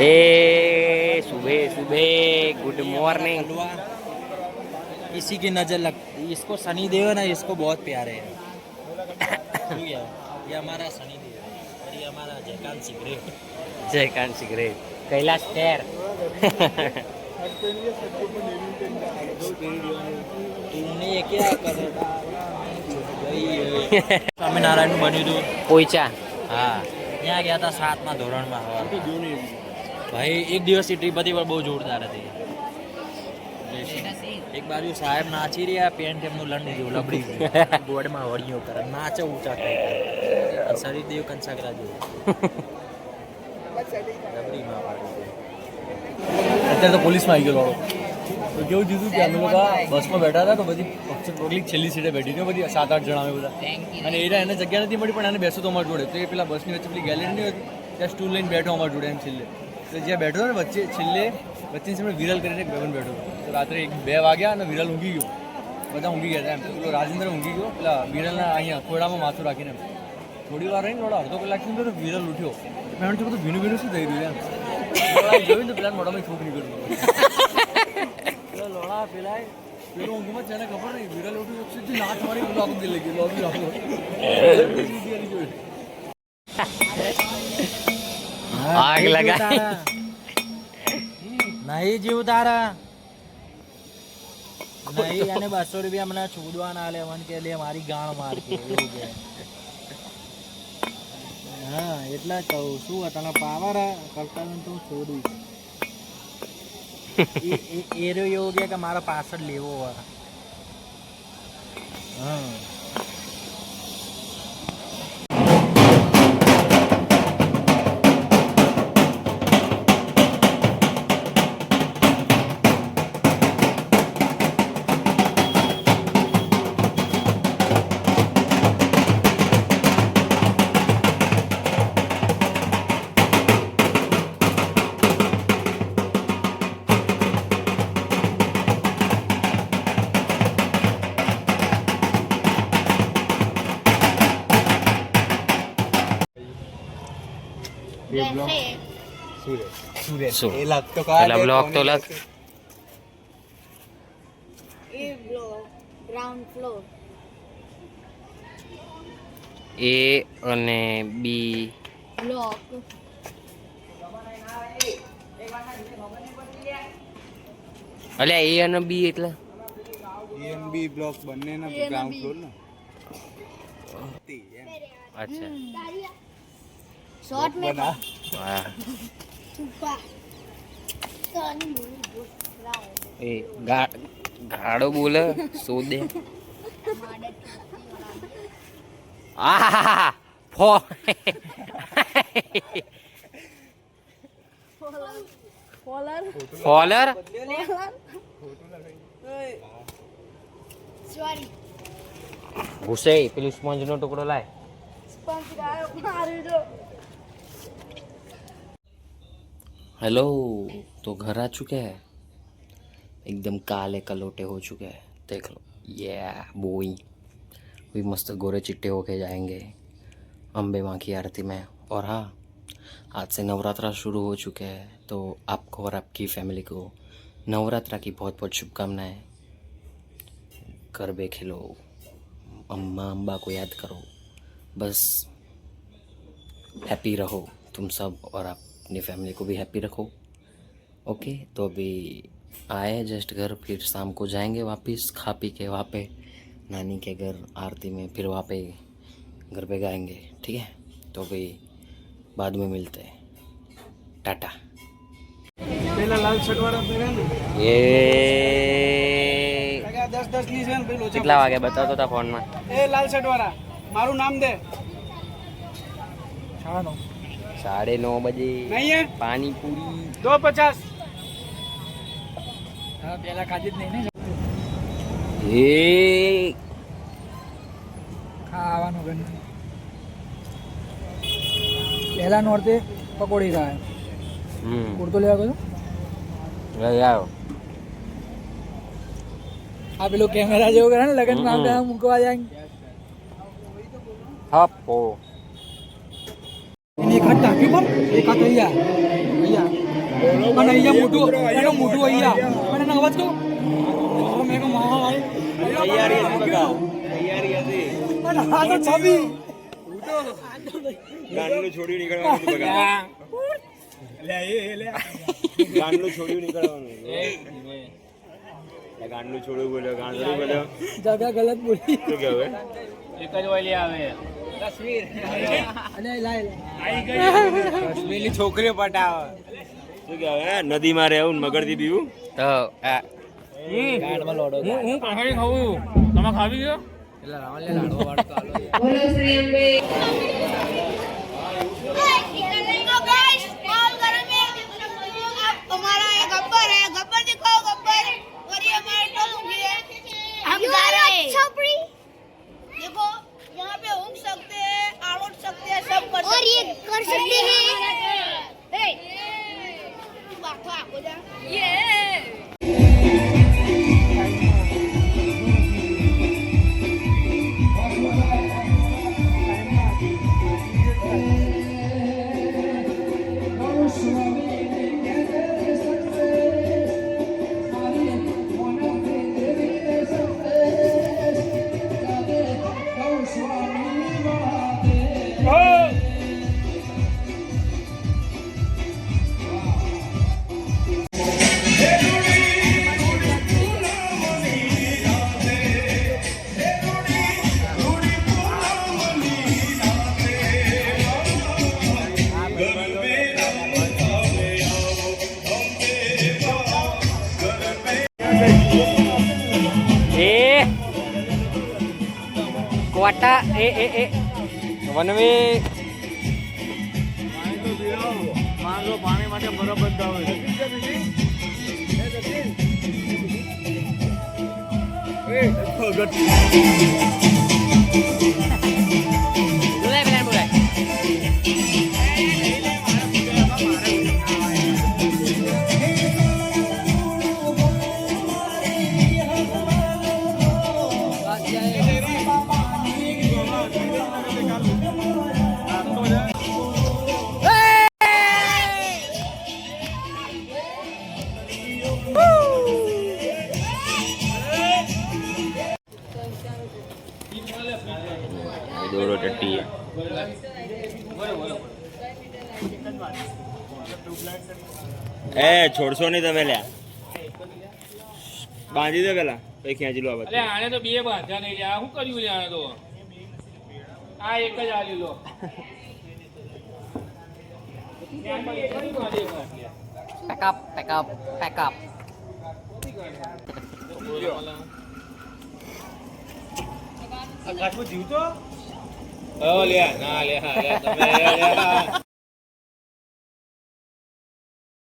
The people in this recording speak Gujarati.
ए सुबह सुबह गुड मॉर्निंग। किसी की नजर लग, इसको सनी देव ना, इसको बहुत प्यारे है। ये हमारा सनी देव है और ये हमारा जयकांत सिगरेट। जयकांत सिगरेट कैलाश खेर। तूने ये क्या कर સ્વામિનારાયણ નું બન્યું હતું પોઈચા હા ત્યાં ગયા હતા 7મા ધોરણમાં ભાઈ એક દિવસની ટ્રીપ હતી પણ બહુ જોરદાર હતી એક બાજુ સાહેબ નાચી રહ્યા પેન્ટ એમનું લંડ જેવું લબડી ગોળમાં વળીઓ કરે નાચે ઊંચા થઈ શરીર દેવ કંસાકરા જેવું લબડીમાં પાડી અત્યારે તો પોલીસમાં આવી ગયો તો કેવું થયું કે અમે લોકો બસમાં બેઠા હતા તો બધી પબ્લિક છેલ્લી સીટે બેઠી હતી બધી 7-8 જણા અમે બધા અને એને જગ્યા નથી મળી પણ એને બેસું તો અમારી જોડે તો એ પેલા બસની વચ્ચે પેલી ગેલેરી નહીં હતી ત્યાં સ્ટૂલ લઈને બેઠો અમારી જોડે એમ છેલ્લે તો જ્યાં બેઠો ને વચ્ચે છેલ્લે વચ્ચેની સામે વિરલ કરીને એક બેન બેઠો તો રાત્રે 2 વાગ્યા અને વિરલ ઊંઘી ગયો બધા ઊંઘી ગયા હતા એમ પેલો રાજેન્દ્ર ઊંઘી ગયો પેલા વિરલના અહીંયા ખોડામાં માથું રાખીને થોડી વાર રહીને થોડા અડધો કલાક સુધી તો વિરલ ઉઠ્યો મેં બધું ભીનું ભીનું શું થઈ રહ્યું એમ જોયું ને પેલા મોઢામાં થૂક નીકળ્યું લોડા પેલા પેલો ઊંઘમાં છે ખબર નહીં વિરલ ઉઠ્યું સીધી નાચ મારી બધું આખું દિલ લઈ ગયું આગ લગા નહીં જીવ તારા નહીં અને 200 રૂપિયા મને છોડવા ના લે મને કે લે મારી ગાણ માર કે એવું કે હા એટલા કહું શું તને પાવર કરતા તો છોડું એરો એવું કે મારા પાછળ લેવો હોય હા પેલા બ્લોક તો લગ એ અને બી બ્લોક અલ્યા એ અને બી એટલે એ અને બી બ્લોક બંનેના ગ્રાઉન્ડ ફ્લોર ને અચ્છા शॉर्ट में હા छुपा એ ગાડો બોલે સોદે આ ફો ફોલર सॉरी ઘૂસે પેલું સ્પંજ નો ટુકડો લાય स्पंज गायब मारे जो हेलो तो घर आ चुके हैं एकदम काले कलोटे हो चुके हैं देख लो ये बोई भी मस्त गोरे चिट्टे होके जाएंगे अम्बे माँ की आरती में। और हाँ आज से नवरात्रा शुरू हो चुके हैं तो आपको और आपकी फैमिली को नवरात्रा की बहुत बहुत शुभकामनाएं। गरबे खेलो, अम्मा अम्बा को याद करो, बस हैप्पी रहो तुम सब और आप अपनी फैमिली को भी हैप्पी रखो। ओके तो अभी आए जस्ट घर, फिर शाम को जाएंगे वापस खा पी के वहाँ पे नानी के घर आरती में, फिर वहाँ पे घर पे गाएंगे। ठीक है तो अभी बाद में मिलते हैं, टाटा। ये 10 કેટલા વાગે બતાવતો હતા ફોનમાં એ લાલ શર્ટ વાળા મારું નામ દે 9:30 બજે નહીં હે પાણી પૂરી 250 હા પેલા ખાધી જ નહીં ને એ ખાવાનું ગણ પહેલા નોરતે પકોડી ખાય કુર્તો લેવા ગયો લઈ આવો આ પેલો કેમેરા જેવો કરે ને લગન માં આપણે મૂકવા જાય હપો એની એક હાથ ટાંકી પર એક હાથ અહીંયા અહીંયા અને અહીંયા મોટું એનો મોટું અહીંયા અને એનો અવાજ કહું મેં કહું મામા ભાઈ તૈયારી હતી બકા તૈયારી હતી અને આ તો છબી ગાંડનું છોડ્યું નીકળવાનું હતું બકા ગાંડનું છોડ્યું નીકળવાનું ગાંડનું છોડ્યું બોલ્યો ગાંડનું બોલ્યો જગા ગલત બોલી શું કહેવાય એક જ વાલી આવે તસવીર અને લાય કાશ્મીરી છોકરીઓ પટાવે શું કહેવાય નદીમાં રહેવું ને મગરથી પીવું તો આ ગાડમાં લોડો હું કાંઈ ખાવું તમે ખાવી ગયો એટલે રાવણને લાડવા વાળતો આલો બોલો શ્રી અંબે हमारा एक गब्बर है, गब्बर दिखाओ गब्बर। और ये हमारे टोलूंगी है, हम जा रहे हैं। देखो यहाँ पे ऊँग सकते हैं, आड़ोट सकते हैं, सब कर और ये कर सकते हैं। बात आपको जा ये એ કોટા એ વનવે પાણી માટે બરાબર આવે બોલાય પેલા બોલાય દોરો ટટ્ટી એ છોડશો નહીં તમે લ્યા બાંધી દો પેલા પછી ખેંચી લો આ એટલે આને તો બે બાંધ્યા નહીં લ્યા શું કર્યું લ્યા આને તો આ એક જ આલી લો પેક અપ લ્યા ના લ્યા તમે લ્યા